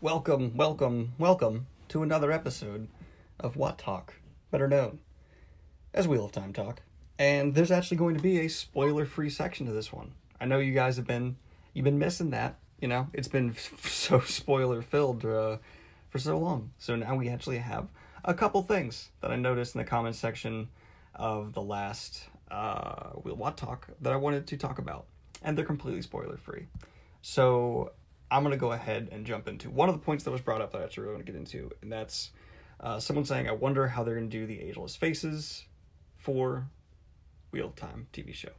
Welcome to another episode of WoT Talk, better known as Wheel of Time Talk. And there's actually going to be a spoiler-free section to this one. I know you guys you've been missing that, it's been so spoiler-filled for so long. So now we actually have a couple things that I noticed in the comments section of the last WoT Talk that I wanted to talk about. And they're completely spoiler-free. So I'm going to go ahead and jump into one of the points that was brought up that I actually really want to get into, and that's someone saying, I wonder how they're going to do the ageless faces for Wheel of Time TV show.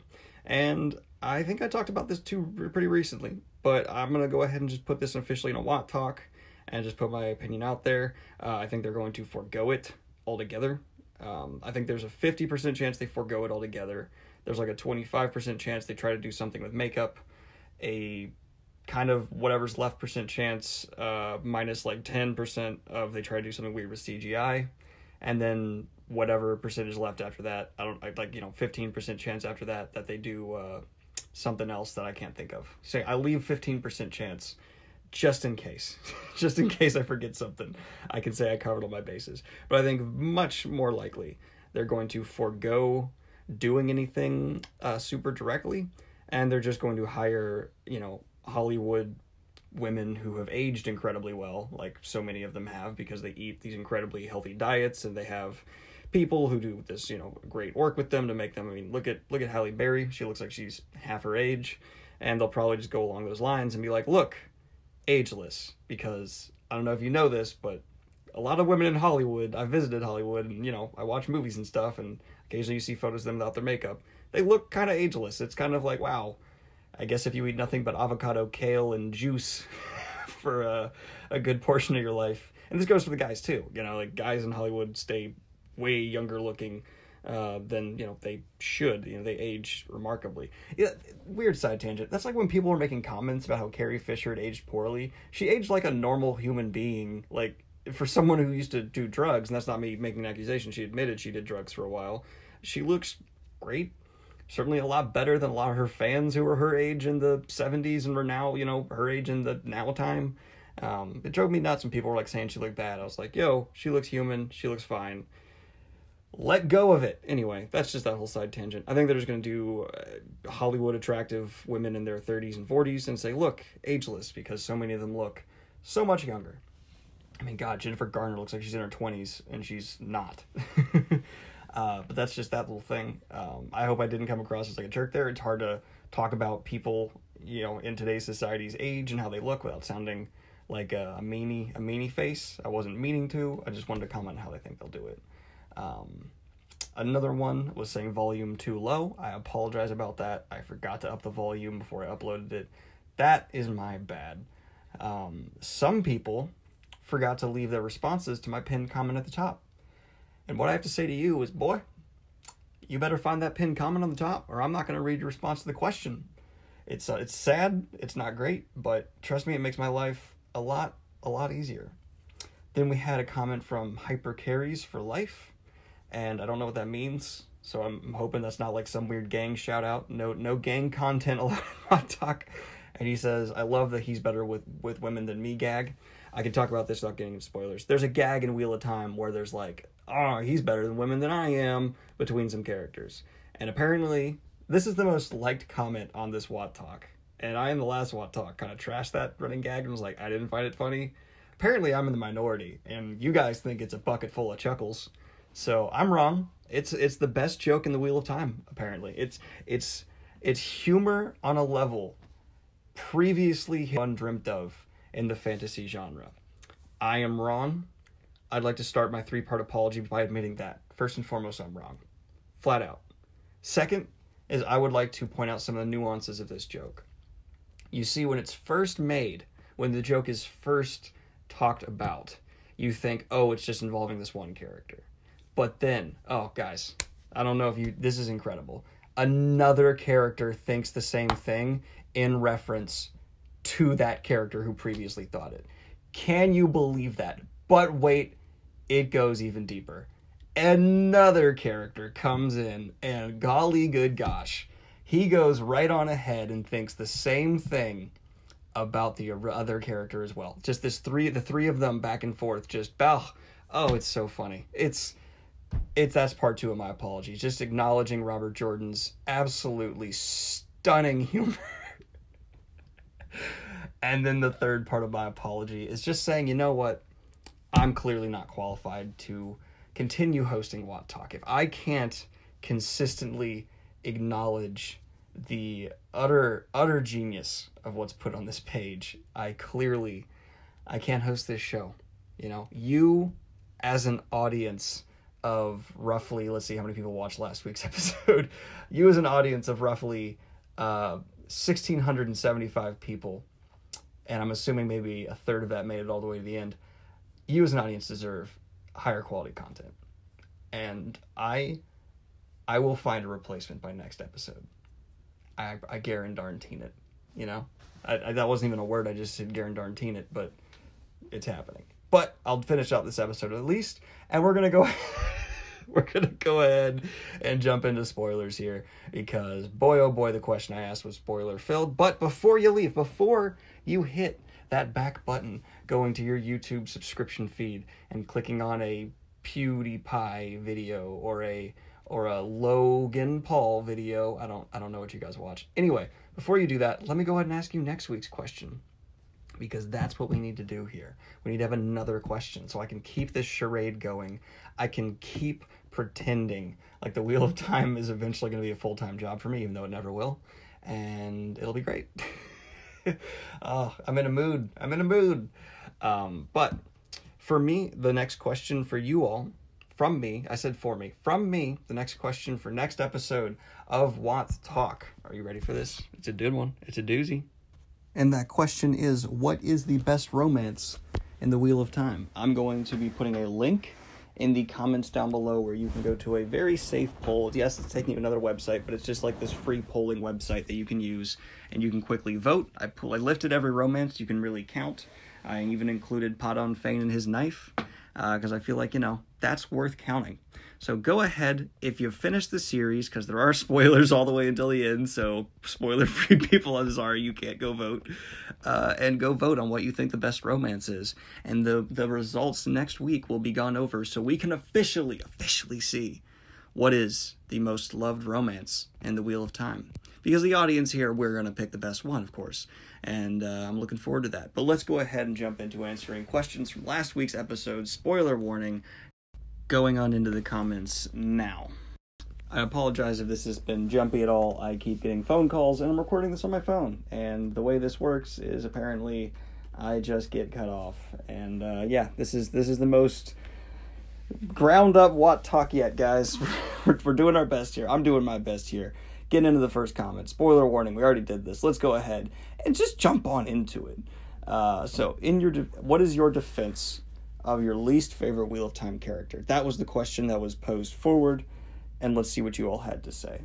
And I think I talked about this too pretty recently, but I'm going to go ahead and just put this officially in a WoT Talk and just put my opinion out there. I think they're going to forego it altogether. I think there's a 50% chance they forego it altogether. There's like a 25% chance they try to do something with makeup, a kind of whatever's left percent chance, minus like 10% of they try to do something weird with CGI, and then whatever percentage left after that, 15% chance after that they do something else that I can't think of. Say I leave 15% chance just in case, just in case I forget something. I can say I covered all my bases, but I think much more likely they're going to forego doing anything super directly, and they're just going to hire, Hollywood women who have aged incredibly well, like so many of them have, because they eat these incredibly healthy diets, and they have people who do this, great work with them to make them. I mean, look at Halle Berry. She looks like she's half her age, and they'll probably just go along those lines and be like, look, ageless, because I don't know if you know this, but a lot of women in Hollywood, I visited Hollywood, and, I watch movies and stuff, and occasionally you see photos of them without their makeup. They look kind of ageless. It's kind of like, wow, I guess if you eat nothing but avocado, kale, and juice for a good portion of your life. And this goes for the guys too. Like guys in Hollywood stay way younger looking than, they should. They age remarkably. Yeah, weird side tangent. That's like when people were making comments about how Carrie Fisher had aged poorly. She aged like a normal human being. Like, for someone who used to do drugs, and that's not me making an accusation, she admitted she did drugs for a while. She looks great. Certainly a lot better than a lot of her fans who were her age in the 70s and were now, her age in the now time. It drove me nuts when people were like saying she looked bad. I was like, yo, she looks human. She looks fine. Let go of it. Anyway, that's just that whole side tangent. I think they're just going to do Hollywood attractive women in their 30s and 40s and say, look, ageless, because so many of them look so much younger. I mean, God, Jennifer Garner looks like she's in her 20s, and she's not. But that's just that little thing. I hope I didn't come across as like a jerk there. It's hard to talk about people, in today's society's age and how they look without sounding like a meanie face. I wasn't meaning to. I just wanted to comment on how they think they'll do it. Another one was saying volume too low. I apologize about that. I forgot to up the volume before I uploaded it. That is my bad. Some people forgot to leave their responses to my pinned comment at the top. And what I have to say to you is, boy, you better find that pinned comment on the top, or I'm not going to read your response to the question. It's sad, it's not great, but trust me, it makes my life a lot easier. Then we had a comment from Hyper Carries for Life, and I don't know what that means, so I'm hoping that's not like some weird gang shout out. No gang content allowed in my talk. And he says, I love that he's better with women than me gag. I can talk about this without getting into spoilers. There's a gag in Wheel of Time where there's like, oh, he's better than women than I am between some characters. And apparently, this is the most liked comment on this WoT Talk. And I, in the last WoT Talk, kind of trashed that running gag and was like, I didn't find it funny. Apparently, I'm in the minority, and you guys think it's a bucket full of chuckles. So I'm wrong. It's the best joke in the Wheel of Time, apparently. It's humor on a level previously undreamt of in the fantasy genre. I am wrong. I'd like to start my 3-part apology by admitting that. First and foremost, I'm wrong. Flat out. Second is I would like to point out some of the nuances of this joke. You see, when it's first made, when the joke is first talked about, you think, oh, it's just involving this one character. But then, oh, guys, I don't know if this is incredible. Another character thinks the same thing in reference to that character who previously thought it. Can you believe that? But wait, it goes even deeper. Another character comes in, and golly good gosh, he goes right on ahead and thinks the same thing about the other character as well. Just the three of them back and forth. Just it's so funny. It's that's part 2 of my apologies. Just acknowledging Robert Jordan's absolutely stunning humor. And then the third part of my apology is just saying, you know what? I'm clearly not qualified to continue hosting WoT Talk. If I can't consistently acknowledge the utter genius of what's put on this page, I can't host this show. You know, you as an audience of roughly, let's see how many people watched last week's episode. You as an audience of roughly 1,675 people, and I'm assuming maybe a third of that made it all the way to the end. You as an audience deserve higher quality content. And I will find a replacement by next episode. I guarantee it, you know? I that wasn't even a word, I just said guarantee it, but it's happening. But I'll finish out this episode at least, and we're gonna go ahead and jump into spoilers here, because boy oh boy, the question I asked was spoiler filled. But before you leave, before you hit that back button going to your YouTube subscription feed and clicking on a PewDiePie video or a Logan Paul video, I don't know what you guys watch. Anyway, before you do that, let me go ahead and ask you next week's question, because that's what we need to do here. We need to have another question so I can keep this charade going. I can keep pretending like the Wheel of Time is eventually going to be a full-time job for me, even though it never will. And it'll be great. I'm in a mood. But for me, the next question for you all, from me, the next question for next episode of WoT Talk. Are you ready for this? It's a good one. It's a doozy. And that question is, what is the best romance in the Wheel of Time? I'm going to be putting a link in the comments down below where you can go to a very safe poll. Yes, it's taking you to another website, but it's just like this free polling website that you can use, and you can quickly vote. I lifted every romance you can really count. I even included Padon Fane and his knife, because I feel like, you know, that's worth counting. So go ahead, if you've finished the series, because there are spoilers all the way until the end, so spoiler-free people, I'm sorry, you can't go vote, and go vote on what you think the best romance is. And the results next week will be gone over, so we can officially see what is the most loved romance in the Wheel of Time. Because the audience here, we're going to pick the best one, of course, and I'm looking forward to that. But let's go ahead and jump into answering questions from last week's episode. Spoiler warning, going on into the comments now. I apologize if this has been jumpy at all. I keep getting phone calls, and I'm recording this on my phone. And the way this works is apparently I just get cut off. And yeah, this is the most ground up WoT Talk yet, guys. We're doing our best here. I'm doing my best here. Getting into the first comment. Spoiler warning, we already did this. Let's go ahead and just jump on into it. So, what is your defense of your least favorite Wheel of Time character? That was the question that was posed forward, and let's see what you all had to say.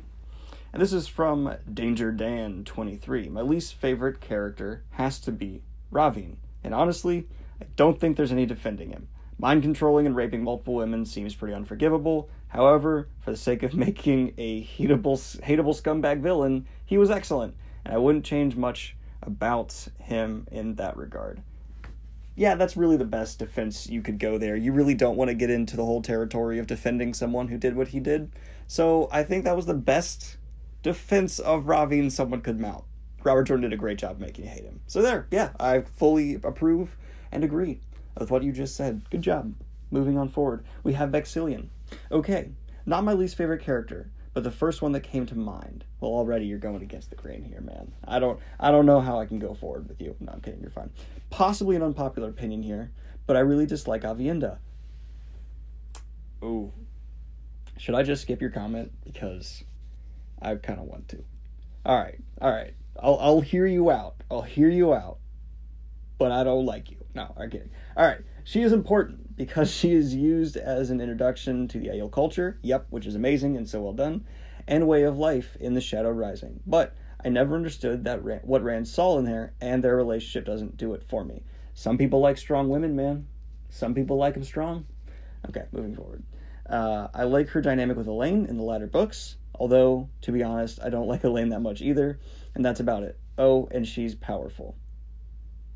And this is from Danger Dan 23. My least favorite character has to be Ravine, and honestly, I don't think there's any defending him. Mind controlling and raping multiple women seems pretty unforgivable. However, for the sake of making a hateable scumbag villain, he was excellent, and I wouldn't change much about him in that regard. Yeah, that's really the best defense you could go there. You really don't want to get into the whole territory of defending someone who did what he did. So I think that was the best defense of Ravine someone could mount. Robert Jordan did a great job making you hate him. So there, yeah, I fully approve and agree with what you just said. Good job. Moving on forward, we have Vexillion. Okay, not my least favorite character, but the first one that came to mind. Well, already you're going against the grain here, man. I don't know how I can go forward with you. No, I'm kidding, you're fine. Possibly an unpopular opinion here, but I really dislike Aviendha. Ooh. Should I just skip your comment? Because I kind of want to. All right. I'll hear you out. But I don't like you. No, I'm kidding. All right. She is important because she is used as an introduction to the Aiel culture, which is amazing and so well done, and way of life in the Shadow Rising. But I never understood that what Rand saw in there, and their relationship doesn't do it for me. Some people like strong women, man. Some people like them strong. Okay, moving forward. I like her dynamic with Elaine in the latter books, although, to be honest, I don't like Elaine that much either, and that's about it. Oh, and she's powerful.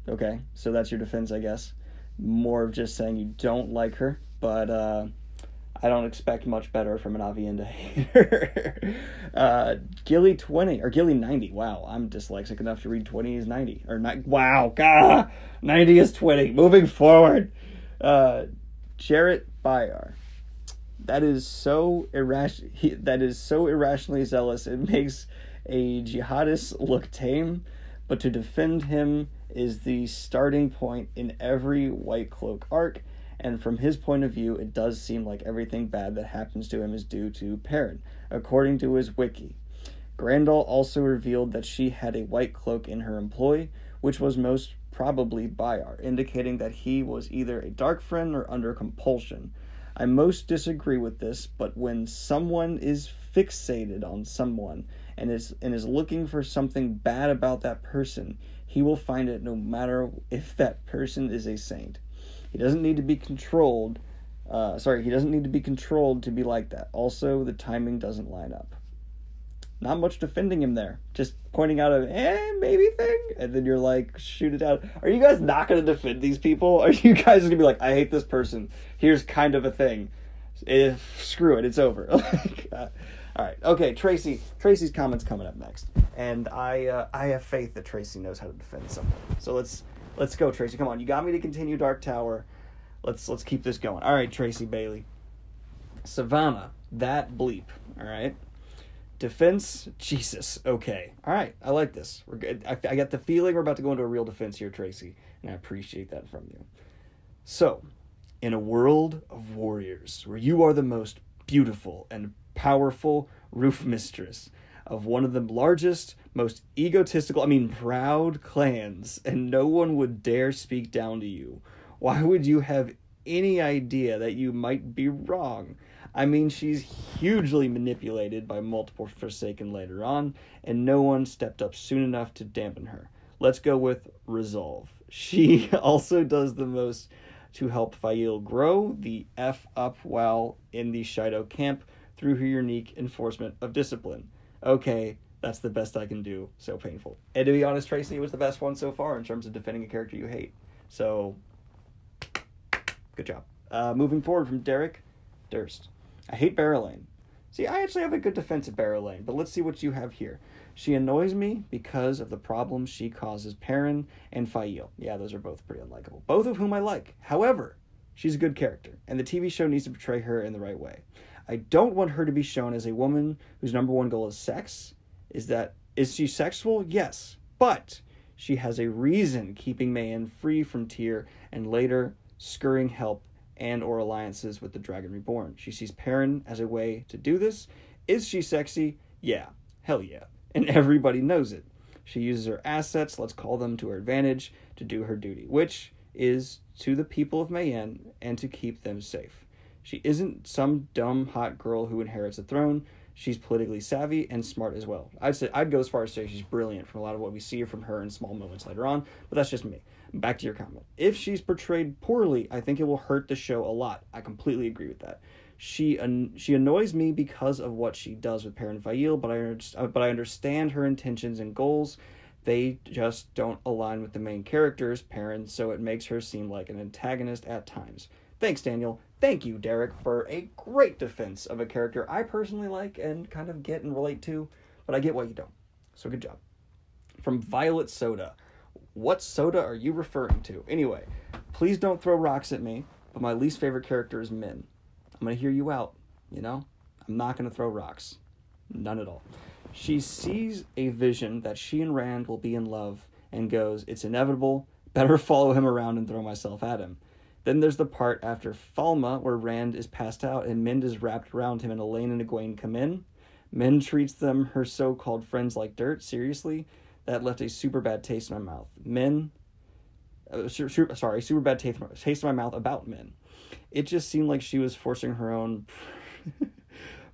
Okay, so that's your defense, I guess. More of just saying you don't like her, but I don't expect much better from an Avienda hater. Gilly 20, or Gilly 90. Wow, I'm dyslexic enough to read 20 as 90. Or not, wow, God, 90 is 20. Moving forward. Jarrett Bayar. That is so irrationally zealous. It makes a jihadist look tame, but to defend him is the starting point in every White Cloak arc, and from his point of view, it does seem like everything bad that happens to him is due to Perrin, according to his wiki. Grandal also revealed that she had a White Cloak in her employ, which was most probably Bayar, indicating that he was either a dark friend or under compulsion. I most disagree with this, but when someone is fixated on someone and is looking for something bad about that person, he will find it no matter if that person is a saint. He doesn't need to be controlled. He doesn't need to be controlled to be like that. Also, the timing doesn't line up. Not much defending him there. Just pointing out a maybe thing, and then you're like, shoot it out. Are you guys not going to defend these people? Are you guys going to be like, I hate this person. Here's kind of a thing. Screw it. It's over. All right. Okay. Tracy's comments coming up next, and I have faith that Tracy knows how to defend someone. So let's go, Tracy. Come on. You got me to continue Dark Tower. Let's keep this going. All right, Tracy Bailey. Savannah, that bleep. All right. Defense, Jesus. Okay. All right. I like this. We're good. I got the feeling we're about to go into a real defense here, Tracy, and I appreciate that from you. So, in a world of warriors, where you are the most beautiful and powerful roof mistress of one of the largest, most egotistical, proud clans, and no one would dare speak down to you, why would you have any idea that you might be wrong? She's hugely manipulated by multiple Forsaken later on, and no one stepped up soon enough to dampen her. Let's go with resolve. She also does the most to help Fail grow the F up while in the Shido camp through her unique enforcement of discipline. Okay, that's the best I can do. So painful. And to be honest, Tracy, it was the best one so far in terms of defending a character you hate. So, good job. Moving forward from Derek Durst. I hate Barrelane. See, I actually have a good defense of Barrelane, but let's see what you have here. She annoys me because of the problems she causes Perrin and Fail. Yeah, those are both pretty unlikable. Both of whom I like. However, she's a good character, and the TV show needs to portray her in the right way. I don't want her to be shown as a woman whose number one goal is sex. Is she sexual? Yes. But she has a reason keeping Mayan free from Tyr and later scurrying help and or alliances with the Dragon Reborn. She sees Perrin as a way to do this. Is she sexy? Yeah. Hell yeah. And everybody knows it. She uses her assets, let's call them to her advantage, to do her duty, which is to the people of Mayenne and to keep them safe. She isn't some dumb hot girl who inherits a throne. She's politically savvy and smart as well. I'd go as far as to say she's brilliant from a lot of what we see from her in small moments later on, but that's just me. Back to your comment. If she's portrayed poorly, I think it will hurt the show a lot. I completely agree with that. She annoys me because of what she does with Perrin and Fail, but I understand her intentions and goals. They just don't align with the main characters, Perrin, so it makes her seem like an antagonist at times. Thanks, Daniel. Thank you, Derek, for a great defense of a character I personally like and kind of get and relate to, but I get why you don't. So good job. From Violet Soda. What soda are you referring to? Anyway, please don't throw rocks at me, but my least favorite character is Min. I'm going to hear you out, you know? I'm not going to throw rocks. None at all. She sees a vision that she and Rand will be in love and goes, it's inevitable, better follow him around and throw myself at him. Then there's the part after Falma where Rand is passed out and Mind is wrapped around him and Elaine and Egwene come in. Mind treats them, her so-called friends, like dirt. Seriously? That left a super bad taste in my mouth. Super bad taste in my mouth about Min. It just seemed like she was forcing her own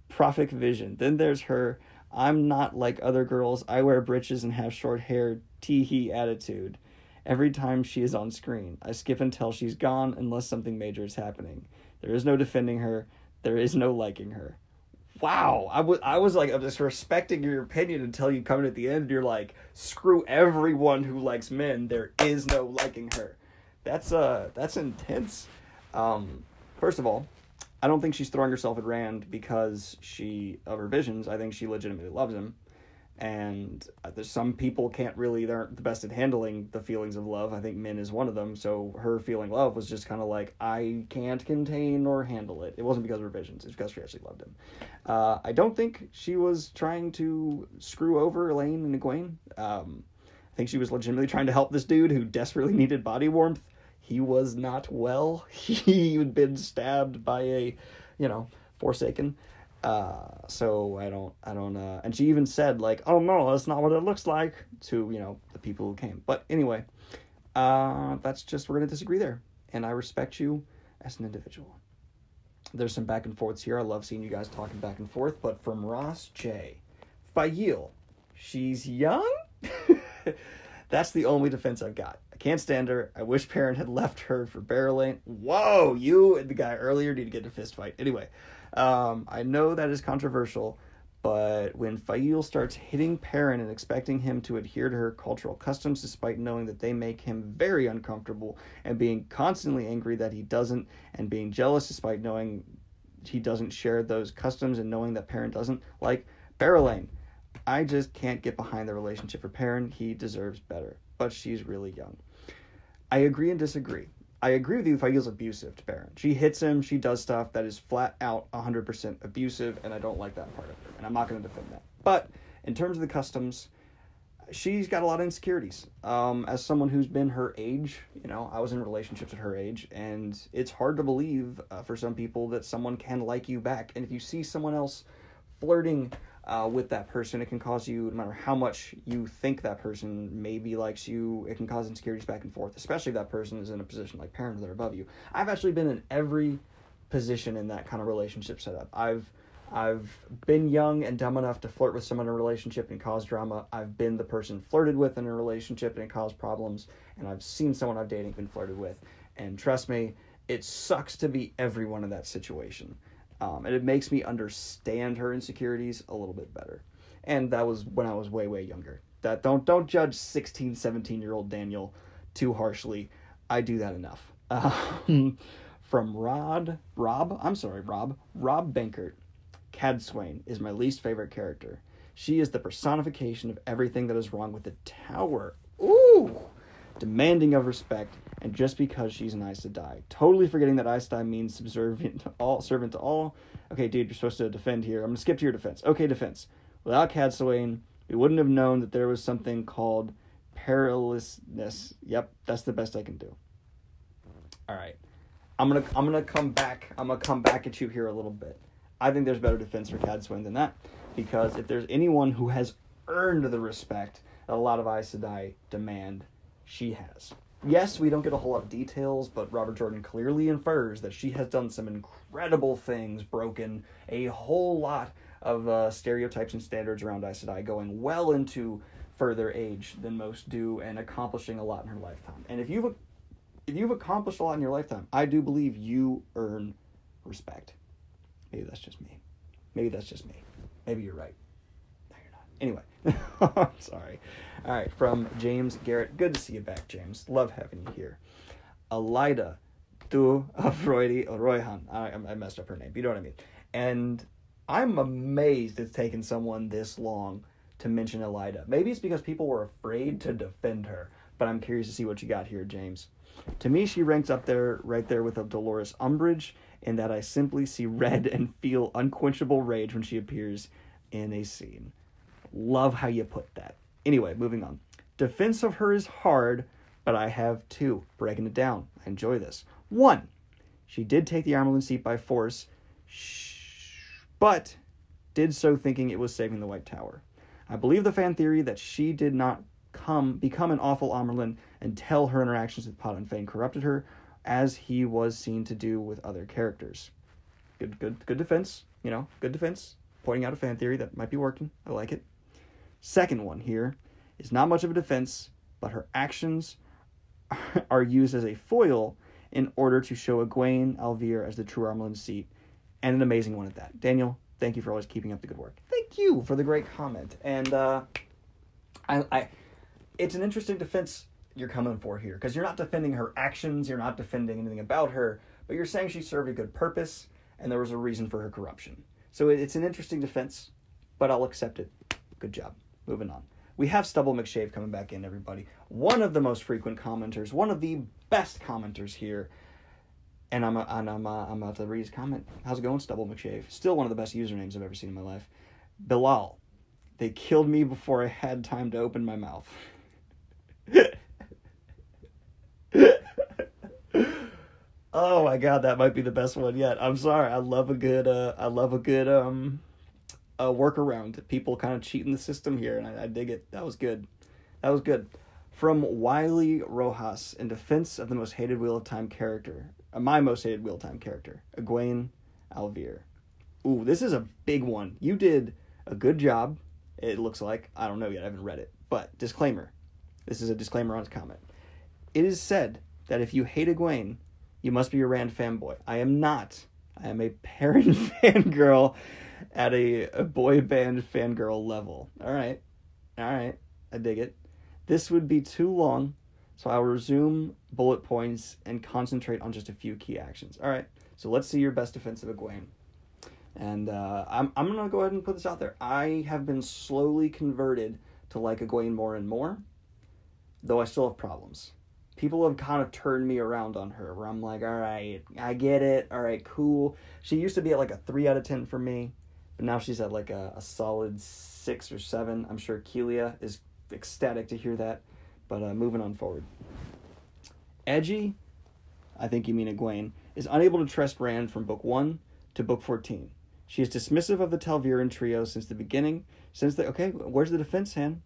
prophetic vision. Then there's her, I'm not like other girls, I wear breeches and have short hair, tee-hee attitude. Every time she is on screen, I skip until she's gone unless something major is happening. There is no defending her. There is no liking her. Wow, I was like, I'm just respecting your opinion until you come in at the end and you're like, screw everyone who likes men, there is no liking her. That's intense. First of all, I don't think she's throwing herself at Rand because of her visions. I think she legitimately loves him. And there's some people they aren't the best at handling the feelings of love. I think Min is one of them. So her feeling love was just kind of like, I can't contain or handle it. It wasn't because of her visions. It's because she actually loved him. I don't think she was trying to screw over Elaine and Egwene. I think she was legitimately trying to help this dude who desperately needed body warmth. He was not well. He had been stabbed by a, Forsaken. So I don't, and she even said like, oh no, that's not what it looks like to, the people who came. But anyway, we're going to disagree there. And I respect you as an individual. There's some back and forths here. I love seeing you guys talking back and forth. But from Ross J. Fail, she's young? That's the only defense I've got. I can't stand her. I wish Perrin had left her for Barrelane. Whoa, you and the guy earlier need to get in a fist fight. Anyway, I know that is controversial, but when Fail starts hitting Perrin and expecting him to adhere to her cultural customs despite knowing that they make him very uncomfortable, and being constantly angry that he doesn't, and being jealous despite knowing he doesn't share those customs and knowing that Perrin doesn't, like Barrelane. I just can't get behind the relationship for Perrin. He deserves better, but she's really young. I agree and disagree. I agree with you if Fail's abusive to Perrin. She hits him, she does stuff that is flat out 100% abusive, and I don't like that part of her, and I'm not going to defend that. But in terms of the customs, she's got a lot of insecurities. As someone who's been her age, I was in relationships at her age, and it's hard to believe for some people that someone can like you back. And if you see someone else flirting with that person, it can cause you, no matter how much you think that person maybe likes you, it can cause insecurities back and forth, especially if that person is in a position like Perrin that are above you. I've actually been in every position in that kind of relationship setup. I've been young and dumb enough to flirt with someone in a relationship and cause drama. I've been the person flirted with in a relationship and it caused problems. And I've seen someone I've dated been flirted with. And trust me, it sucks to be everyone in that situation. And it makes me understand her insecurities a little bit better. And that was when I was way, way younger. That don't judge 16, 17-year-old Daniel too harshly. I do that enough. From Rob Bankert. Cadsuane is my least favorite character. She is the personification of everything that is wrong with the Tower. Ooh! Demanding of respect, and just because she's an Aes Sedai. Totally forgetting that Aes Sedai means servant to all. Okay, dude, you're supposed to defend here. I'm going to skip to your defense. Okay, defense. Without Cadsuane, we wouldn't have known that there was something called perilousness. Yep, that's the best I can do. All right. I'm gonna come back at you here a little bit. I think there's better defense for Cadsuane than that, because if there's anyone who has earned the respect that a lot of Aes Sedai demand, she has. Yes, we don't get a whole lot of details, but Robert Jordan clearly infers that she has done some incredible things, broken a whole lot of stereotypes and standards around Aes Sedai, going well into further age than most do, and accomplishing a lot in her lifetime. And if you've accomplished a lot in your lifetime, I do believe you earn respect. Maybe that's just me. Maybe you're right. No, you're not. Anyway, I'm sorry. All right, from James Garrett. Good to see you back, James. Love having you here. Elida Du Royhan. I messed up her name. You know what I mean. And I'm amazed it's taken someone this long to mention Elida. Maybe it's because people were afraid to defend her, but I'm curious to see what you got here, James. To me, she ranks up there, right there with a Dolores Umbridge, in that I simply see red and feel unquenchable rage when she appears in a scene. Love how you put that. Anyway, moving on. Defense of her is hard, but I have two. Breaking it down. I enjoy this. 1, she did take the Armelin seat by force, but did so thinking it was saving the White Tower. I believe the fan theory that she did not become an awful Amerlin until her interactions with Pod and Fane corrupted her, as he was seen to do with other characters. Good defense. Good defense. Pointing out a fan theory that might be working. I like it. Second one here is not much of a defense, but her actions are used as a foil in order to show Egwene Alvir as the true Armelin seat, and an amazing one at that. Daniel, Thank you for always keeping up the good work. Thank you for the great comment. And it's an interesting defense you're coming for here, because you're not defending her actions, you're not defending anything about her, but you're saying she served a good purpose, and there was a reason for her corruption. So it's an interesting defense, but I'll accept it. Good job. Moving on. We have Stubble McShave coming back in, everybody. One of the most frequent commenters, one of the best commenters here. And I'm about to read his comment. How's it going, Stubble McShave? Still one of the best usernames I've ever seen in my life. Bilal. They killed me before I had time to open my mouth. Oh my god, that might be the best one yet. I'm sorry. I love a good workaround. People kind of cheating the system here, and I dig it. That was good. From Wiley Rojas, in defense of the most hated Wheel of Time character, my most hated Wheel of Time character, Egwene Alvear. Ooh, this is a big one. You did a good job, it looks like. I don't know yet, I haven't read it. But, disclaimer. This is a disclaimer on his comment. It is said that if you hate Egwene, you must be a Rand fanboy. I am not. I am a Perrin fangirl at a boy band fangirl level. Alright. I dig it. This would be too long, so I'll resume bullet points and concentrate on just a few key actions. Alright, so let's see your best defense of Egwene. And I'm going to go ahead and put this out there. I have been slowly converted to like Egwene more and more, though I still have problems. People have kind of turned me around on her, where I'm like, alright, I get it, alright, cool. She used to be at like a 3 out of 10 for me, but now she's at like a solid 6 or 7. I'm sure Keelia is ecstatic to hear that, but moving on forward. Edgy, I think you mean Egwene, is unable to trust Rand from book 1 to book 14. She is dismissive of the Tal'Viran trio since the beginning. Where's the defense, Han?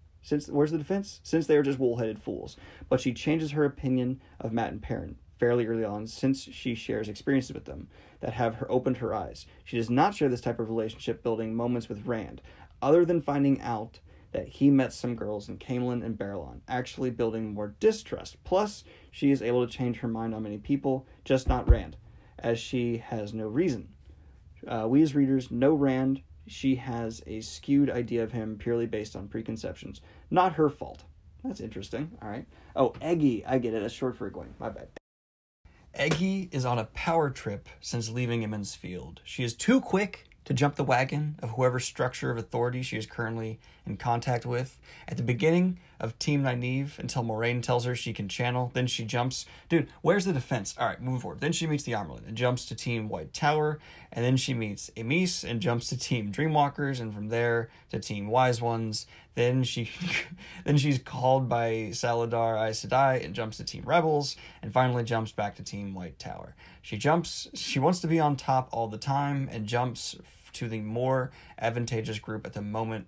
Where's the defense? Since they are just wool-headed fools. But she changes her opinion of Matt and Perrin fairly early on, since she shares experiences with them that have opened her eyes. She does not share this type of relationship-building moments with Rand, other than finding out that he met some girls in Camelin and Barillon, actually building more distrust. Plus, she is able to change her mind on many people, just not Rand, as she has no reason. We as readers know Rand. She has a skewed idea of him purely based on preconceptions. Not her fault. That's interesting. All right. Oh, Eggy. I get it. That's short for Egwene. My bad. Eggy is on a power trip since leaving Emmons Field. She is too quick to jump the wagon of whoever structure of authority she is currently in contact with. At the beginning of Team Nynaeve, until Moraine tells her she can channel, then she jumps. Dude, where's the defense? All right, moving forward. Then she meets the Armorland and jumps to Team White Tower, and then she meets Amice and jumps to Team Dreamwalkers, and from there to Team Wise Ones. Then she's called by Saladar Aes Sedai and jumps to Team Rebels, and finally jumps back to Team White Tower. She wants to be on top all the time and jumps to the more advantageous group at the moment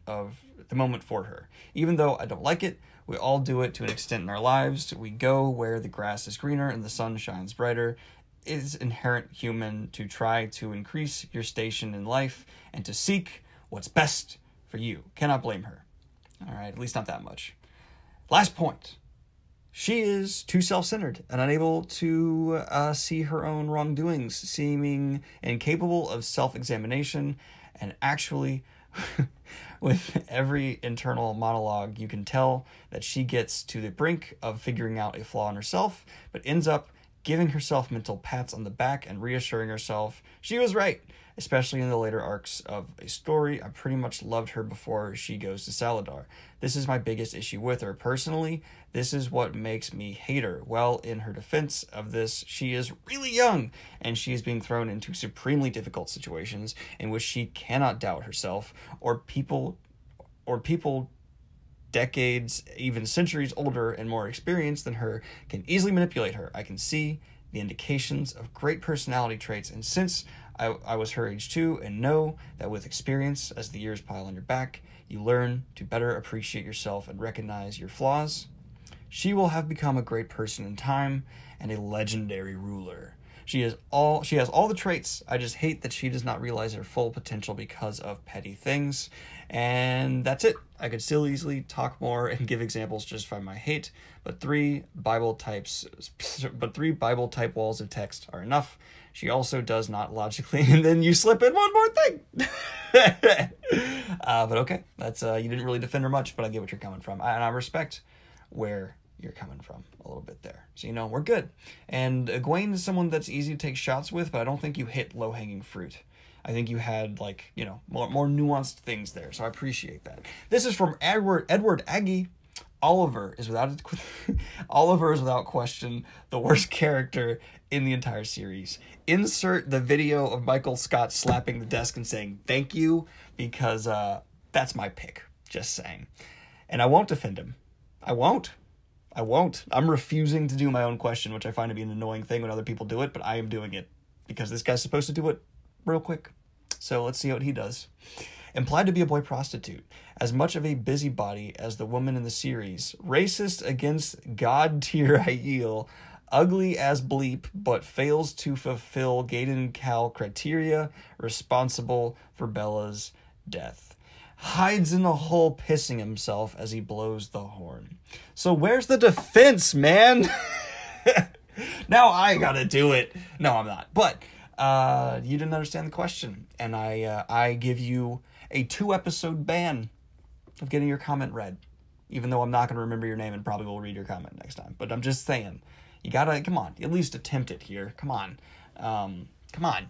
for her. Even though I don't like it, we all do it to an extent in our lives. We go where the grass is greener and the sun shines brighter. It is inherent human to try to increase your station in life and to seek what's best for you. Cannot blame her. All right, at least not that much. Last point. She is too self-centered and unable to see her own wrongdoings, seeming incapable of self-examination, and actually, with every internal monologue, you can tell that she gets to the brink of figuring out a flaw in herself, but ends up giving herself mental pats on the back and reassuring herself she was right, especially in the later arcs of a story. I pretty much loved her before she goes to Saladar. This is my biggest issue with her. Personally, this is what makes me hate her. Well, in her defense of this, she is really young, and she is being thrown into supremely difficult situations in which she cannot doubt herself, or people decades, even centuries older and more experienced than her can easily manipulate her. I can see the indications of great personality traits, and since I was her age too, and know that with experience, as the years pile on your back, you learn to better appreciate yourself and recognize your flaws. She will have become a great person in time and a legendary ruler. She has all the traits. I just hate that she does not realize her full potential because of petty things. And that's it. I could still easily talk more and give examples just from my hate, but three Bible type walls of text are enough. She also does not logically, and then you slip in one more thing. But okay, that's you didn't really defend her much, but I get what you're coming from, and I respect where you're coming from a little bit there. So, we're good. And Egwene is someone that's easy to take shots with, but I don't think you hit low-hanging fruit. I think you had, more nuanced things there, so I appreciate that. This is from Edward Aggie. Oliver is without question the worst character in the entire series. Insert the video of Michael Scott slapping the desk and saying thank you, because that's my pick. Just saying. And I won't defend him. I won't. I'm refusing to do my own question, which I find to be an annoying thing when other people do it, but I am doing it because this guy's supposed to do it real quick. So let's see what he does. Implied to be a boy prostitute, as much of a busybody as the woman in the series, racist against god-tier Aiel, ugly as bleep, but fails to fulfill Gaiden Cal criteria, responsible for Bella's death. Hides in the hole pissing himself as he blows the horn. So where's the defense, man? Now I gotta do it. No, I'm not. But you didn't understand the question, and I give you a 2-episode ban of getting your comment read, even though I'm not going to remember your name and probably will read your comment next time. But I'm just saying, you gotta, come on, at least attempt it here. Come on. Come on.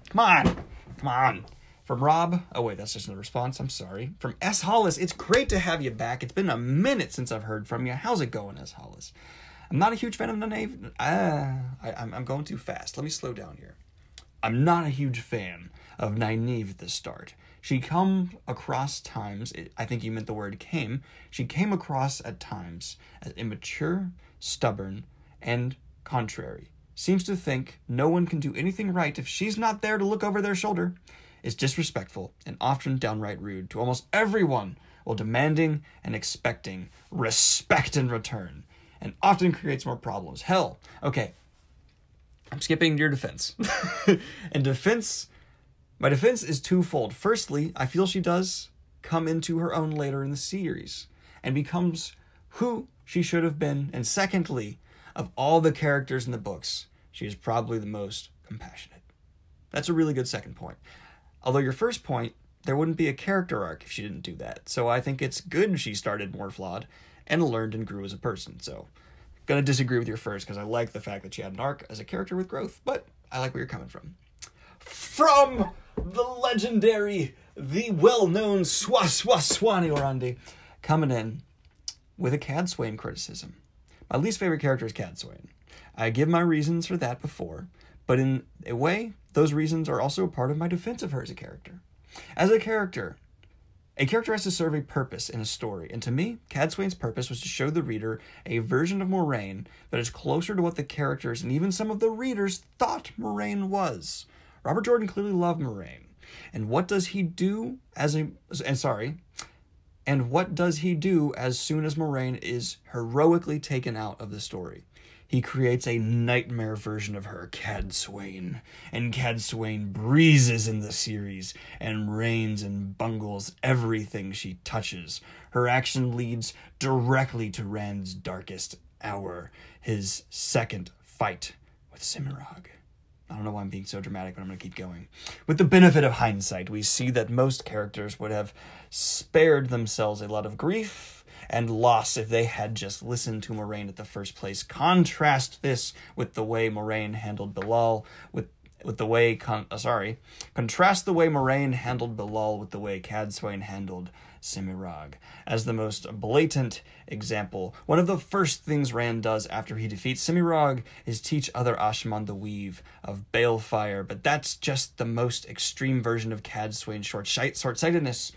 From Rob, oh wait, that's just a response, I'm sorry. From S. Hollis, it's great to have you back. It's been a minute since I've heard from you. How's it going, S. Hollis? I'm not a huge fan of Nynaeve. I'm going too fast. Let me slow down here. I'm not a huge fan of Nynaeve at the start. She come across times, I think you meant the word came, she came across at times as immature, stubborn, and contrary. Seems to think no one can do anything right if she's not there to look over their shoulder. Is disrespectful and often downright rude to almost everyone while demanding and expecting respect in return, and often creates more problems. Hell, okay, I'm skipping your defense. And my defense is twofold. Firstly, I feel she does come into her own later in the series and becomes who she should have been. And secondly, of all the characters in the books, she is probably the most compassionate. That's a really good second point. Although your first point, there wouldn't be a character arc if she didn't do that. So I think it's good she started more flawed and learned and grew as a person. So I'm going to disagree with your first because I like the fact that she had an arc as a character with growth, but I like where you're coming from. From the legendary, the well-known Swani Orandi, coming in with a Cadsuane criticism. My least favorite character is Cadsuane. I give my reasons for that before, but in a way, those reasons are also a part of my defense of her as a character. As a character has to serve a purpose in a story, and to me, Cadsuane's purpose was to show the reader a version of Moraine that is closer to what the characters and even some of the readers thought Moraine was. Robert Jordan clearly loved Moraine. And what does he do as soon as Moraine is heroically taken out of the story? He creates a nightmare version of her, Cadsuane. And Cadsuane breezes in the series and reigns and bungles everything she touches. Her action leads directly to Rand's darkest hour, his second fight with Semirhage. I don't know why I'm being so dramatic, but I'm going to keep going. With the benefit of hindsight, we see that most characters would have spared themselves a lot of grief and loss if they had just listened to Moraine at the first place. Contrast this with the way Moraine handled Bilal, contrast the way Moraine handled Bilal with the way Cadsuane handled Semirhage. As the most blatant example, one of the first things Rand does after he defeats Semirhage is teach other Ashman the weave of balefire, but that's just the most extreme version of Cadsuane's short-sightedness.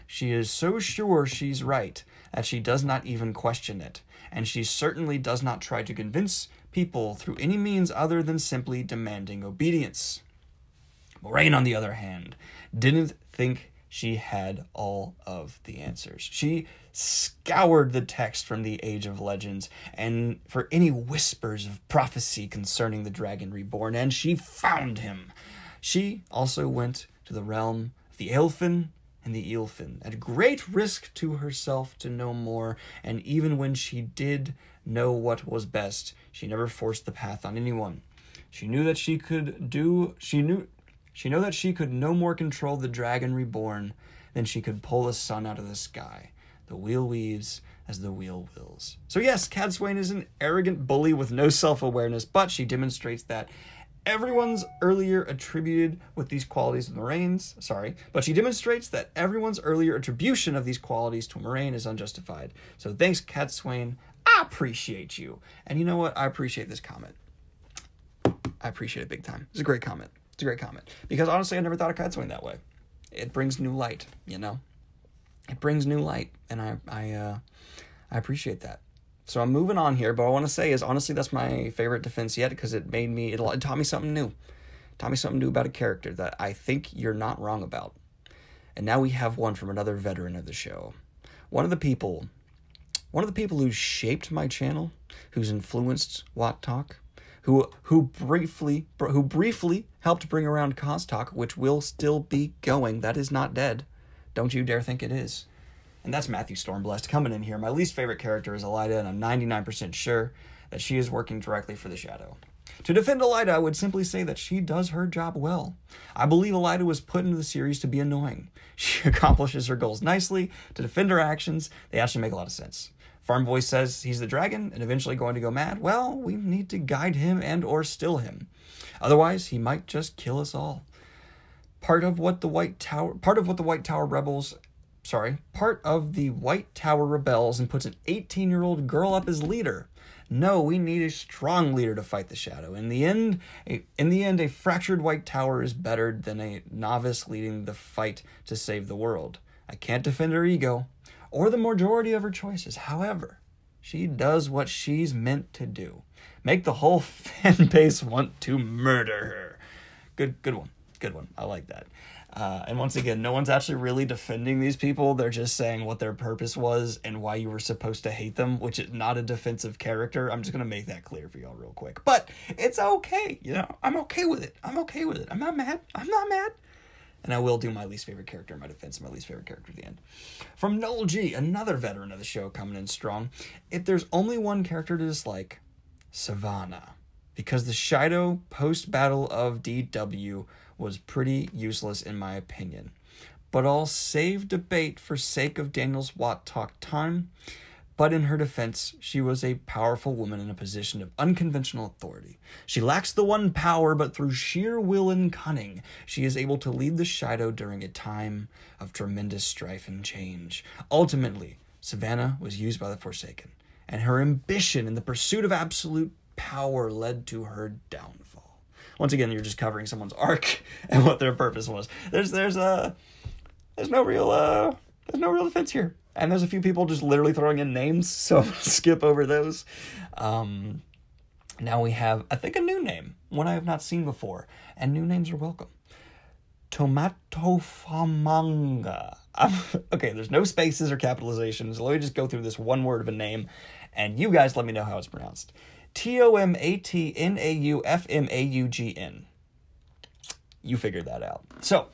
She is so sure she's right that she does not even question it, and she certainly does not try to convince people through any means other than simply demanding obedience. Moraine, on the other hand, didn't think she had all of the answers. She scoured the text from the Age of Legends and for any whispers of prophecy concerning the dragon reborn, and she found him. She also went to the realm of the Elfin and the Eelfin, at great risk to herself to know more, and even when she did know what was best, she never forced the path on anyone. She knew that she could no more control the dragon reborn than she could pull the sun out of the sky. The wheel weaves as the wheel wills. So yes, Cadsuane is an everyone's bully with no self-awareness, but she demonstrates that everyone's earlier attributed with these qualities to Moiraine's, but she demonstrates that everyone's earlier attribution of these qualities to Moiraine is unjustified. So thanks, Cadsuane. I appreciate you. And you know what? I appreciate this comment. I appreciate it big time. It's a great comment. It's a great comment. Because honestly, I never thought of Cadsuane that way. It brings new light, you know? It brings new light, and I appreciate that. So I'm moving on here, but what I want to say is, honestly, that's my favorite defense yet, because it taught me something new. It taught me something new about a character that I think you're not wrong about. And now we have one from another veteran of the show. One of the people who shaped my channel, who's influenced WoT Talk, who briefly helped bring around Cause Talk, which will still be going. That is not dead. Don't you dare think it is. And that's Matthew Stormblessed coming in here. My least favorite character is Elaida, and I'm 99% sure that she is working directly for the Shadow. To defend Elaida, I would simply say that she does her job well. I believe Elaida was put into the series to be annoying. She accomplishes her goals nicely. To defend her actions, they actually make a lot of sense. Farm Voice says he's the dragon and eventually going to go mad. Well, we need to guide him and or still him. Otherwise, he might just kill us all. Part of the White Tower rebels and puts an 18-year-old girl up as leader. No, we need a strong leader to fight the Shadow. In the end, a fractured White Tower is better than a novice leading the fight to save the world. I can't defend her ego or the majority of her choices. However, she does what she's meant to do. Make the whole fan base want to murder her. Good one. I like that. And once again, no one's actually really defending these people. They're just saying what their purpose was and why you were supposed to hate them, which is not a defensive character. I'm just going to make that clear for y'all real quick. But it's okay. You know, I'm okay with it. I'm not mad. And I will do my least favorite character in my defense, my least favorite character at the end. From Noel G, another veteran of the show coming in strong. If there's only one character to dislike, Savannah. Because the Shadow post-battle of DW was pretty useless in my opinion. But I'll save debate for sake of Daniel's WoT Talk time. But in her defense, she was a powerful woman in a position of unconventional authority. She lacks the one power, but through sheer will and cunning, she is able to lead the Shadow during a time of tremendous strife and change. Ultimately, Savannah was used by the Forsaken, and her ambition in the pursuit of absolute power led to her downfall. Once again, you're just covering someone's arc and what their purpose was. There's no real defense here. And there's a few people just literally throwing in names, so I'm going to skip over those. Now we have, I think, a new name, one I have not seen before, and new names are welcome. Tomatofamanga. Okay, there's no spaces or capitalizations. Let me just go through this one word of a name, and you guys let me know how it's pronounced. Tomatnaufmagn. You figured that out. So,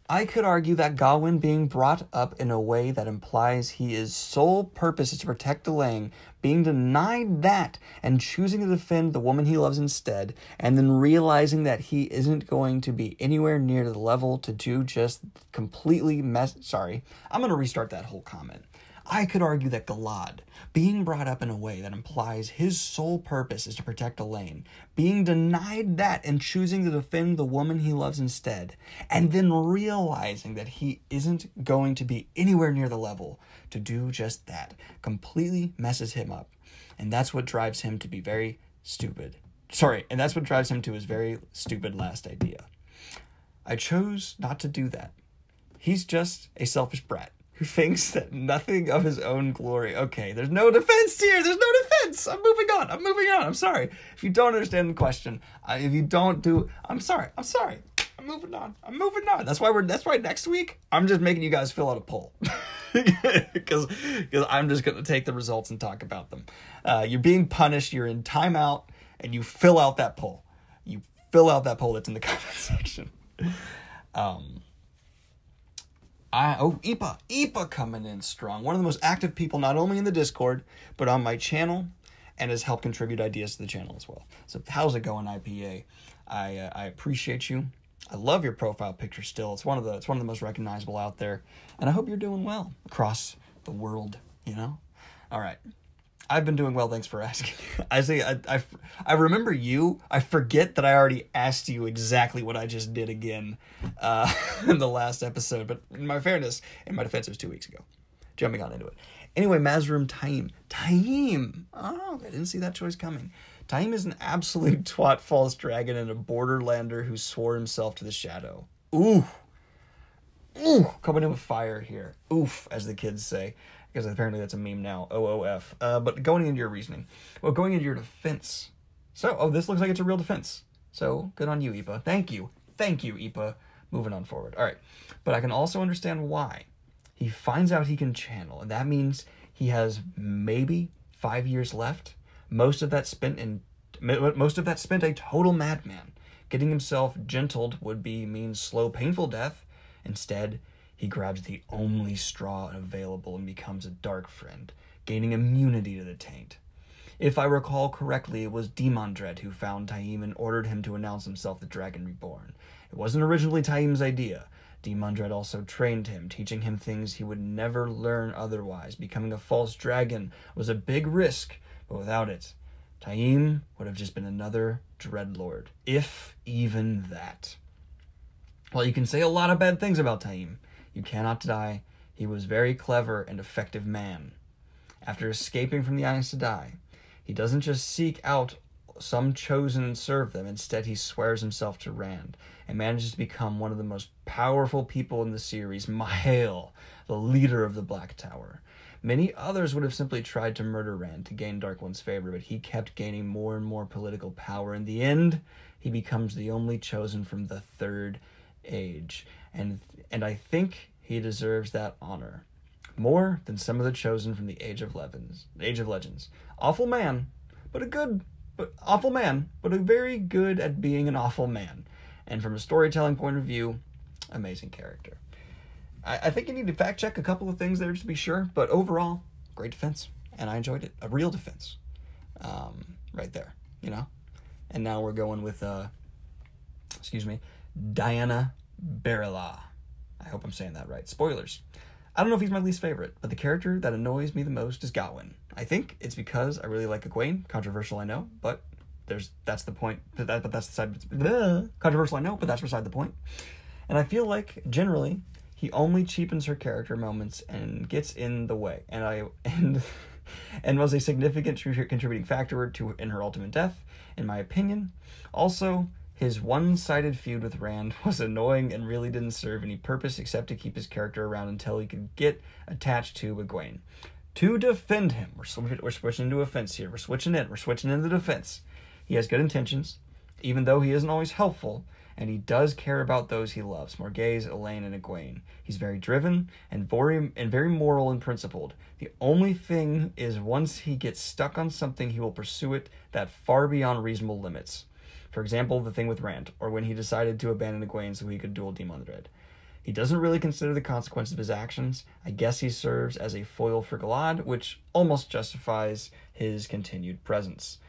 I could argue that Gawain being brought up in a way that implies his sole purpose is to protect Elaine, being denied that and choosing to defend the woman he loves instead, and then realizing that he isn't going to be anywhere near the level to do just completely Sorry, I'm going to restart that whole comment. I could argue that Galad, being brought up in a way that implies his sole purpose is to protect Elaine, being denied that and choosing to defend the woman he loves instead, and then realizing that he isn't going to be anywhere near the level to do just that, completely messes him up. And that's what drives him to be very stupid. And that's what drives him to his very stupid last idea. I chose not to do that. He's just a selfish brat who thinks that nothing of his own glory. Okay, there's no defense here. There's no defense. I'm moving on. I'm sorry. If you don't understand the question, I'm sorry. I'm moving on. That's why next week, I'm just making you guys fill out a poll. because I'm just going to take the results and talk about them. You're being punished. You're in timeout, and you fill out that poll. You fill out that poll that's in the comment section. Ipa coming in strong. One of the most active people, not only in the Discord, but on my channel, and has helped contribute ideas to the channel as well. So how's it going, IPA? I appreciate you. I love your profile picture still. It's one of the most recognizable out there, and I hope you're doing well across the world. You know. All right. I've been doing well, thanks for asking. I remember you. I forget that I already asked you exactly what I just did again in the last episode. But in my fairness, in my defense, it was 2 weeks ago. Jumping on into it. Anyway, Mazroom Taim. Taim! Oh, I didn't see that choice coming. Taim is an absolute twat false dragon and a borderlander who swore himself to the shadow. Ooh! Ooh! Coming in with fire here. Oof, as the kids say. Because apparently that's a meme now. OOF. But going into your reasoning. Well, going into your defense. So, this looks like it's a real defense. So, good on you, Ipa. Thank you. Thank you, Ipa. Moving on forward. All right. But I can also understand why. He finds out he can channel. And that means he has maybe 5 years left. Most of that spent a total madman. Getting himself gentled would mean slow, painful death. Instead, he grabs the only straw available and becomes a dark friend, gaining immunity to the taint. If I recall correctly, it was Demandred who found Taim and ordered him to announce himself the Dragon Reborn. It wasn't originally Taim's idea. Demandred also trained him, teaching him things he would never learn otherwise. Becoming a false dragon was a big risk, but without it, Taim would have just been another Dreadlord, if even that. While you can say a lot of bad things about Taim, you cannot deny he was a very clever and effective man. After escaping from the Aes Sedai, he doesn't just seek out some chosen and serve them. Instead, he swears himself to Rand and manages to become one of the most powerful people in the series, Mahail, the leader of the Black Tower. Many others would have simply tried to murder Rand to gain Dark One's favor, but he kept gaining more and more political power. In the end, he becomes the only chosen from the Third Age. And I think he deserves that honor. More than some of the chosen from the Age of Legends. Awful man, but very good at being an awful man. And from a storytelling point of view, amazing character. I think you need to fact check a couple of things there just to be sure, but overall, great defense. And I enjoyed it. A real defense. Right there, you know? And now we're going with, Diana Berila. I hope I'm saying that right. Spoilers. I don't know if he's my least favorite, but the character that annoys me the most is Gawain. I think it's because I really like Egwene. Controversial, I know, but that's the point. Controversial, I know, but that's beside the point. And I feel like generally he only cheapens her character moments and gets in the way. And was a significant contributing factor in her ultimate death, in my opinion. Also, his one-sided feud with Rand was annoying and really didn't serve any purpose except to keep his character around until he could get attached to Egwene. To defend him, we're switching into offense here. We're switching into defense. He has good intentions, even though he isn't always helpful, and he does care about those he loves, Morghese, Elaine, and Egwene. He's very driven and very moral and principled. The only thing is once he gets stuck on something, he will pursue it that far beyond reasonable limits. For example, the thing with Rand, or when he decided to abandon Egwene so he could duel Demandred. He doesn't really consider the consequences of his actions. I guess he serves as a foil for Galad, which almost justifies his continued presence.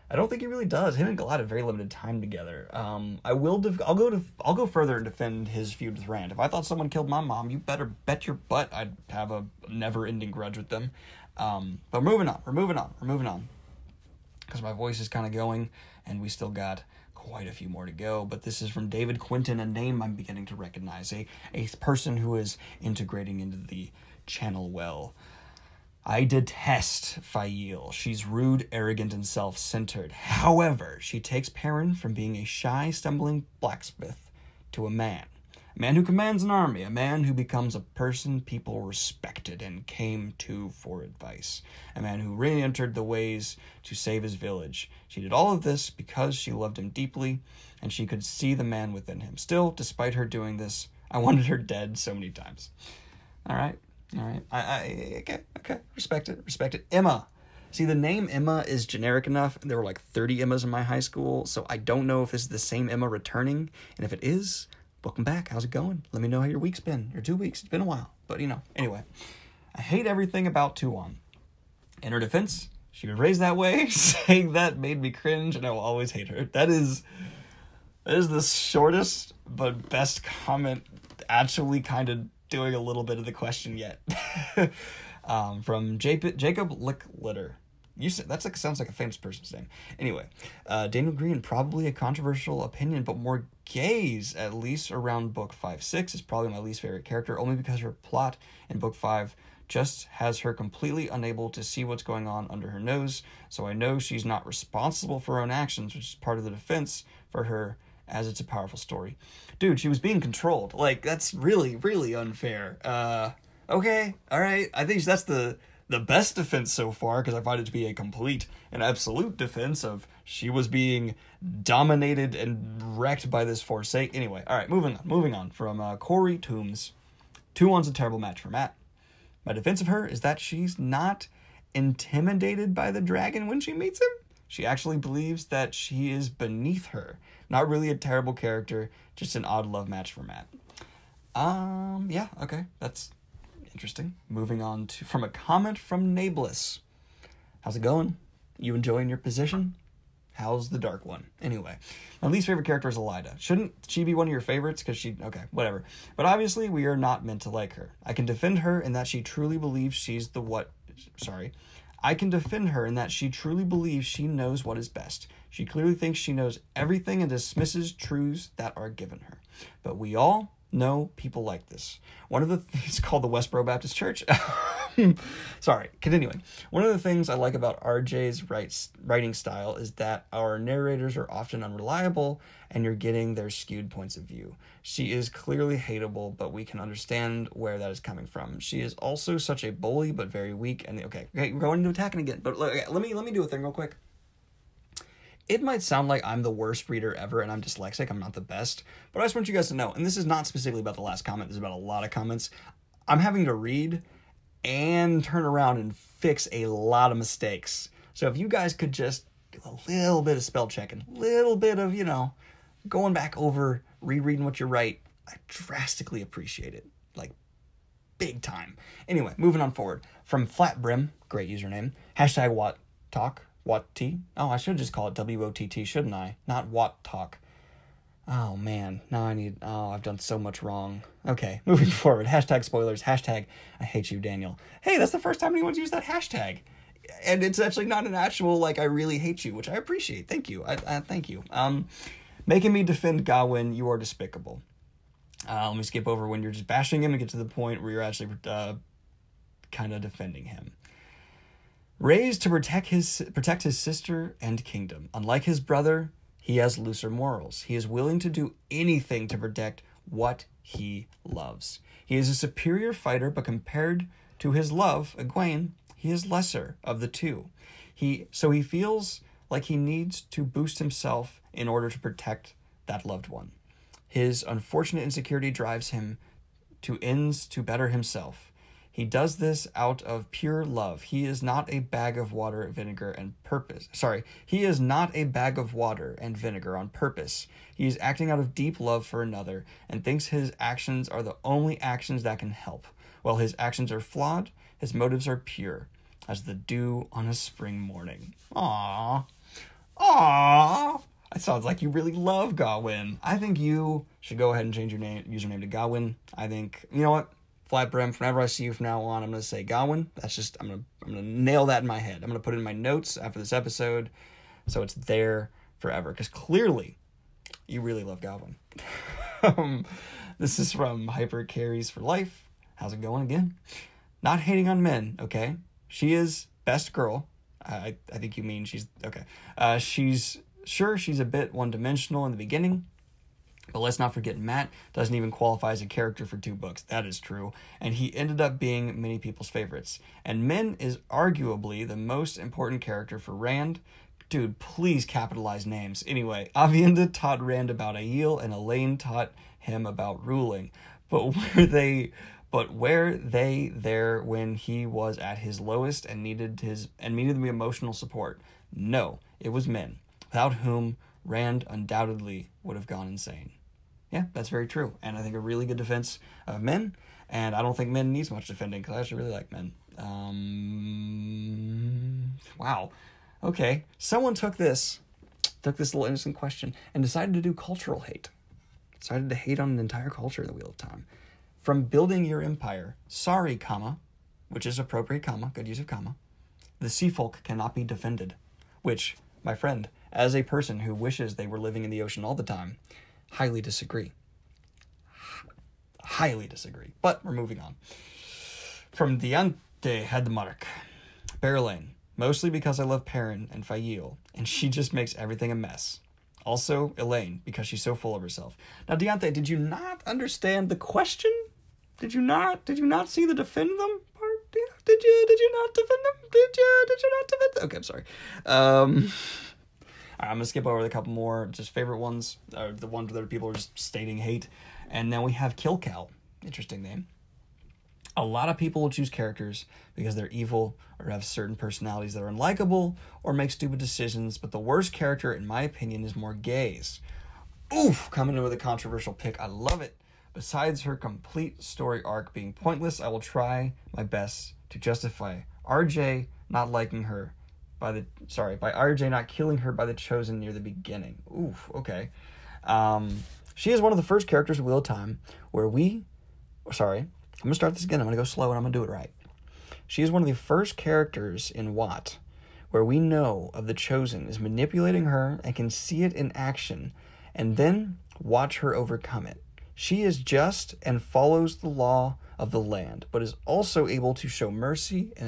I don't think he really does. Him and Galad have very limited time together. I'll go further and defend his feud with Rand. If I thought someone killed my mom, you better bet your butt I'd have a never-ending grudge with them. But we're moving on. Because my voice is kind of going, and we still got quite a few more to go, but this is from David Quinton, a name I'm beginning to recognize, a person who is integrating into the channel well. I detest Fail. She's rude, arrogant, and self-centered. However, she takes Perrin from being a shy, stumbling blacksmith to a man who commands an army, a man who becomes a person people respected and came to for advice, a man who re-entered the ways to save his village. She did all of this because she loved him deeply, and she could see the man within him. Still, despite her doing this, I wanted her dead so many times. All right. All right. Okay. Respect it. Emma. See, the name Emma is generic enough. There were like 30 Emmas in my high school, so I don't know if this is the same Emma returning. And if it is, welcome back. How's it going? Let me know how your week's been. Your 2 weeks. It's been a while. But, anyway. I hate everything about Tuon. In her defense, she was raised that way. Saying that made me cringe, and I will always hate her. That is the shortest but best comment, actually kind of doing a little bit of the question yet. From Jacob Licklitter. Sounds like a famous person's name. Anyway, Daniel Greene, probably a controversial opinion, but more gays, at least around book 5-6, is probably my least favorite character, only because her plot in book 5 just has her completely unable to see what's going on under her nose, so I know she's not responsible for her own actions, which is part of the defense for her, as it's a powerful story. Dude, she was being controlled. Like, that's really, really unfair. Okay, alright, I think that's the best defense so far, because I find it to be a complete and absolute defense of she was being dominated and wrecked by this forsake. Anyway, alright, moving on. From Corey Toombs. Tuon's a terrible match for Matt. My defense of her is that she's not intimidated by the dragon when she meets him. She actually believes that she is beneath her. Not really a terrible character, just an odd love match for Matt. Yeah, okay, that's interesting. Moving on from a comment from Nablus. How's it going? You enjoying your position? How's the dark one? Anyway, my least favorite character is Elida. Shouldn't she be one of your favorites? Okay, whatever. But obviously, we are not meant to like her. I can defend her in that she truly believes I can defend her in that she truly believes she knows what is best. She clearly thinks she knows everything and dismisses truths that are given her. But we all know people like this. One of the things called the Westboro Baptist Church. Sorry, continuing. One of the things I like about RJ's writing style is that our narrators are often unreliable and you're getting their skewed points of view. She is clearly hateable, but we can understand where that is coming from. She is also such a bully, but very weak. And okay, we're going into attacking again. But okay, let me do a thing real quick. It might sound like I'm the worst reader ever and I'm dyslexic. I'm not the best. But I just want you guys to know, and this is not specifically about the last comment. This is about a lot of comments. I'm having to read and turn around and fix a lot of mistakes. So if you guys could just do a little bit of spell checking, a little bit of, going back over, rereading what you write, I drastically appreciate it. Like, big time. Anyway, moving on forward. From Flat Brim, great username, hashtag WoT Talk. WoT? Oh, I should just call it WOTT, shouldn't I? Not WoT Talk. Oh, man. Now I've done so much wrong. Okay, moving forward. Hashtag spoilers. Hashtag I hate you, Daniel. Hey, that's the first time anyone's used that hashtag. And it's actually not an actual, I really hate you, which I appreciate. Thank you. Thank you. Making me defend Gawain, you are despicable. Let me skip over when you're just bashing him and get to the point where you're actually kind of defending him. Raised to protect his sister and kingdom. Unlike his brother, he has looser morals. He is willing to do anything to protect what he loves. He is a superior fighter, but compared to his love, Egwene, he is lesser of the two. So he feels like he needs to boost himself in order to protect that loved one. His unfortunate insecurity drives him to ends to better himself. He does this out of pure love. He is not a bag of water, vinegar, and purpose. He is not a bag of water and vinegar on purpose. He is acting out of deep love for another and thinks his actions are the only actions that can help. While his actions are flawed, his motives are pure, as the dew on a spring morning. Aww. It sounds like you really love Gawain. I think you should go ahead and change your username to Gawain. I think, you know what? Flat Brim, whenever I see you from now on, I'm going to say Gawain. That's just, I'm going to nail that in my head. I'm going to put it in my notes after this episode, so it's there forever, because clearly you really love Gawain. This is from Hyper Carries for Life. How's it going again? Not hating on men, okay? She is best girl. I think you mean she's, okay. She's a bit one-dimensional in the beginning, but let's not forget Matt doesn't even qualify as a character for 2 books. That is true. And he ended up being many people's favorites. And Min is arguably the most important character for Rand. Dude, please capitalize names. Anyway, Avienda taught Rand about Aiel, and Elaine taught him about ruling. But But were they there when he was at his lowest and needed the emotional support? No, it was men, without whom Rand undoubtedly would have gone insane. Yeah, that's very true. And I think a really good defense of men, and I don't think men needs much defending, because I actually really like men. Wow. Okay, someone took this little innocent question and decided to do cultural hate. Decided to hate on an entire culture in the Wheel of Time. From building your empire, sorry, comma, which is appropriate, comma, good use of comma, the sea folk cannot be defended. Which, my friend, as a person who wishes they were living in the ocean all the time, highly disagree. Highly disagree. But we're moving on. From Diante Hedmark, Berlin, mostly because I love Perrin and Fail, and she just makes everything a mess. Also, Elaine, because she's so full of herself. Now, Diante, did you not understand the question? Did you not see the defend them part? Did you not defend them? Did you not defend them? Okay, I'm sorry. I'm gonna skip over the couple more just favorite ones, the ones that people are just stating hate, and then we have Kill Cal. Interesting name. A lot of people will choose characters because they're evil or have certain personalities that are unlikable or make stupid decisions, but the worst character, in my opinion, is Morghese. Oof, coming in with a controversial pick. I love it. Besides her complete story arc being pointless, I will try my best to justify RJ not liking her by RJ not killing her by the Chosen near the beginning. Oof, okay. She is one of the first characters in Wheel of Time where I'm going to start this again. I'm going to go slow and I'm going to do it right. She is one of the first characters in WoT where we know of the Chosen is manipulating her and can see it in action and then watch her overcome it. She is just and follows the law of the land, but is also able to show mercy and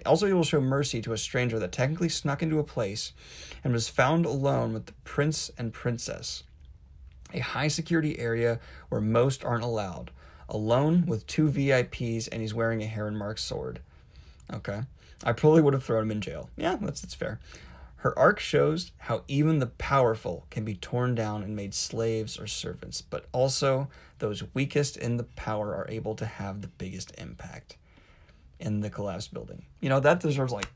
also able to show mercy to a stranger that technically snuck into a place and was found alone with the prince and princess. A high security area where most aren't allowed. Alone with 2 VIPs, and he's wearing a Heron-marked sword. Okay. I probably would have thrown him in jail. Yeah, that's fair. Her arc shows how even the powerful can be torn down and made slaves or servants, but also those weakest in the power are able to have the biggest impact in the collapsed building. You know, that deserves like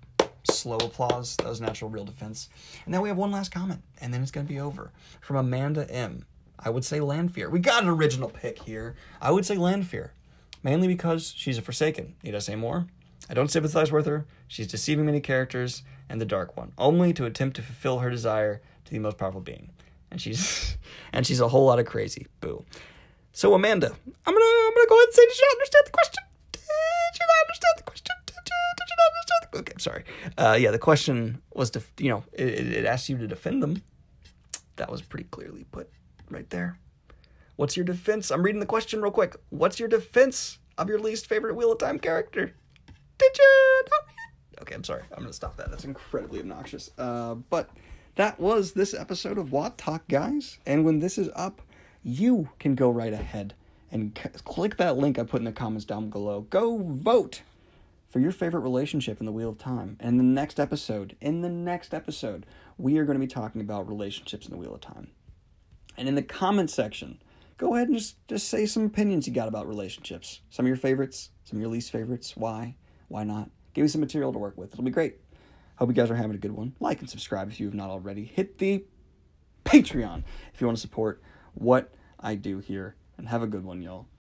slow applause. That was natural real defense. And then we have one last comment, and then it's going to be over. From Amanda M. I would say Lanfear. We got an original pick here. I would say Lanfear, mainly because she's a Forsaken. Need I say more? I don't sympathize with her. She's deceiving many characters and the Dark One, only to attempt to fulfill her desire to the most powerful being. And she's a whole lot of crazy. Boo. So Amanda, I'm gonna go ahead and say, did you not understand the question? Did you not understand the question? Did you not understand the question? Okay, I'm sorry. Yeah, the question was it asked you to defend them. That was pretty clearly put right there. What's your defense? I'm reading the question real quick. What's your defense of your least favorite Wheel of Time character? Did you not read it? Okay, I'm sorry. I'm going to stop that. That's incredibly obnoxious. But that was this episode of WoT Talk, guys. And when this is up, you can go right ahead and click that link I put in the comments down below. Go vote for your favorite relationship in the Wheel of Time. And in the next episode, we are going to be talking about relationships in the Wheel of Time. And in the comment section, go ahead and just say some opinions you got about relationships. Some of your favorites, some of your least favorites. Why not? Give me some material to work with. It'll be great. Hope you guys are having a good one. Like and subscribe if you have not already. Hit the Patreon if you want to support what I do here. And have a good one, y'all.